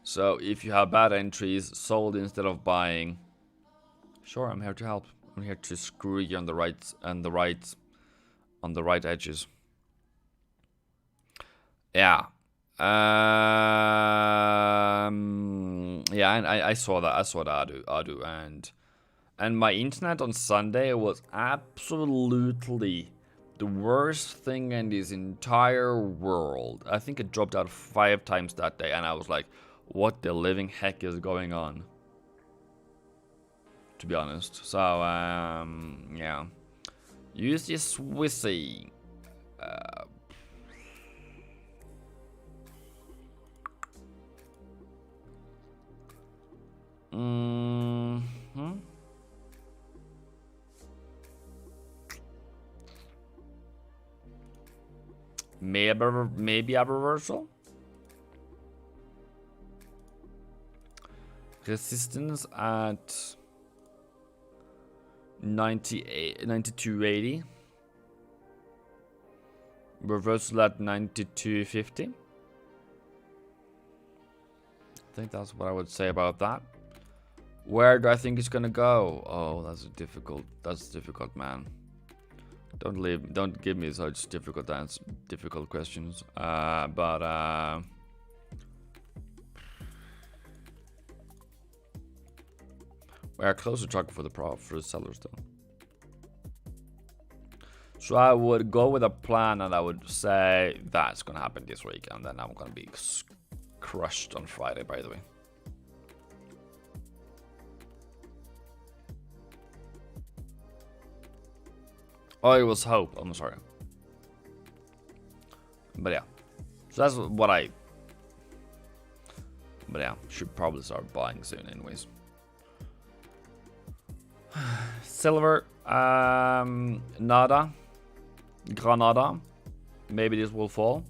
So if you have bad entries, sold instead of buying, sure, I'm here to help. I'm here to screw you on the right edges. Yeah. Yeah, and I saw that. Adu, and my internet on Sunday was absolutely the worst thing in this entire world. I think it dropped out 5 times that day, and I was like, what the living heck is going on? To be honest. So, yeah. Use this Swissy. Maybe a reversal. Resistance at 92.80. Reversal at 92.50. I think that's what I would say about that. Where do I think it's gonna go? Oh, that's difficult, man. Don't give me such difficult questions. We are close to target for the sellers though. So I would go with a plan, and I would say that's gonna happen this week, and then I'm gonna be crushed on Friday, by the way. Oh, it was hope. I'm sorry. But yeah. So that's what But yeah, should probably start buying soon anyways. Silver, nada. Granada. Maybe this will fall.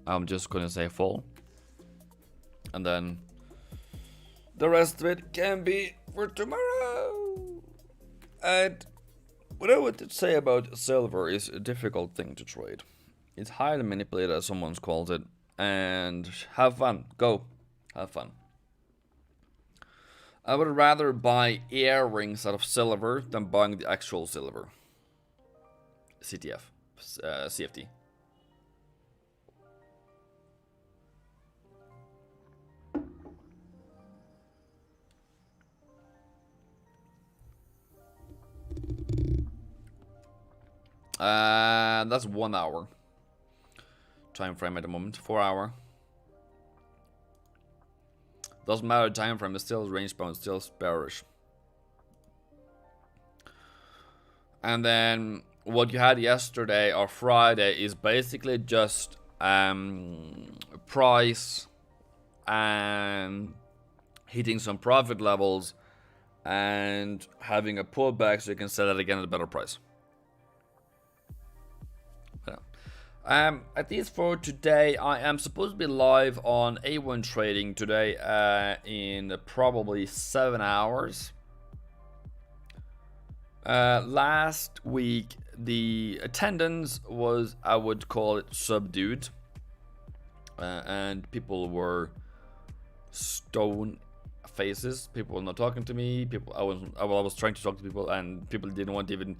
I'm just gonna say fall. And then the rest of it can be for tomorrow. And what I would say about silver is a difficult thing to trade. It's highly manipulated, as someone's called it. And have fun. Go. Have fun. I would rather buy earrings out of silver than buying the actual silver. CFD. That's 1 hour time frame at the moment. 4 hour. Doesn't matter time frame. It's still range bound. Still bearish. And then what you had yesterday or Friday is basically just price and hitting some profit levels and having a pullback so you can sell it again at a better price. Yeah. At least for today, I am supposed to be live on A1 Trading today in probably 7 hours. Last week, the attendance was, I would call it, subdued. And people were stone faces. People were not talking to me. I was trying to talk to people, and people didn't want to even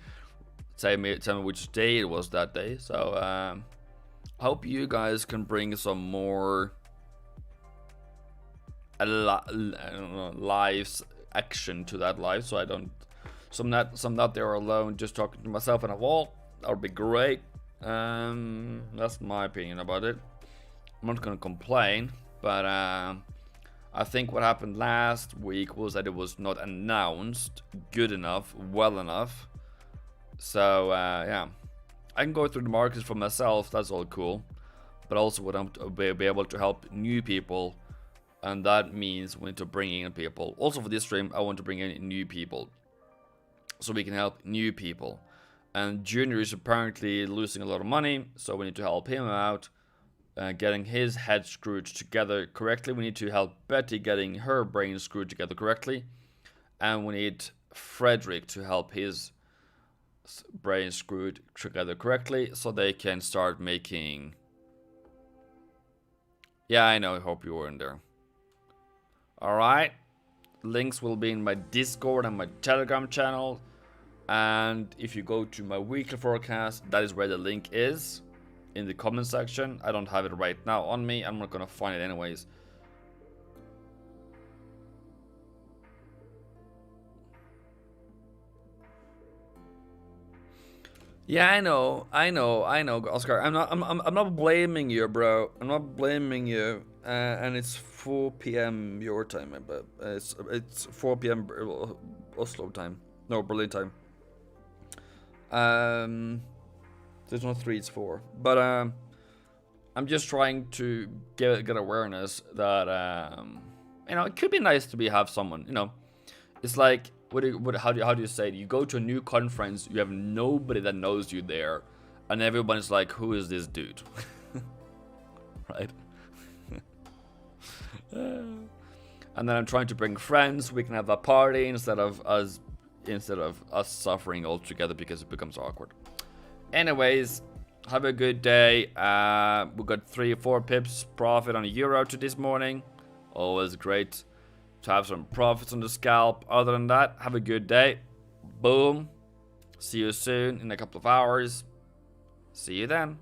tell me which day it was that day. So hope you guys can bring some more live action to that live, so I don't. So I'm not there alone, just talking to myself on a wall. That would be great. That's my opinion about it. I'm not gonna complain, but I think what happened last week was that it was not announced good enough, well enough. So yeah, I can go through the markets for myself. That's all cool, but also would be able to help new people, and that means we need to bring in people. Also for this stream, I want to bring in new people, so we can help new people. And Junior is apparently losing a lot of money, so we need to help him out. Getting his head screwed together correctly. We need to help Betty getting her brain screwed together correctly. And we need Frederick to help his brain screwed together correctly so they can start making... Yeah, I know, I hope you were in there. Alright. Links will be in my Discord and my Telegram channel. And if you go to my weekly forecast, that is where the link is. In the comment section. I don't have it right now on me. I'm not gonna find it anyways. Yeah, I know, Oscar. I'm not blaming you, bro. I'm not blaming you. And it's 4 p.m. your time, but it's 4 p.m. Oslo time. No, Berlin time. So it's not 3, it's 4. But I'm just trying to get awareness that it could be nice to have someone. It's like how do you say it? You go to a new conference, you have nobody that knows you there, and everyone's like, who is this dude? Right? And then I'm trying to bring friends. We can have a party instead of us suffering all together because it becomes awkward. Anyways, have a good day. We got 3 or 4 pips profit on a euro to this morning. Always great to have some profits on the scalp. Other than that, have a good day. Boom. See you soon in a couple of hours. See you then.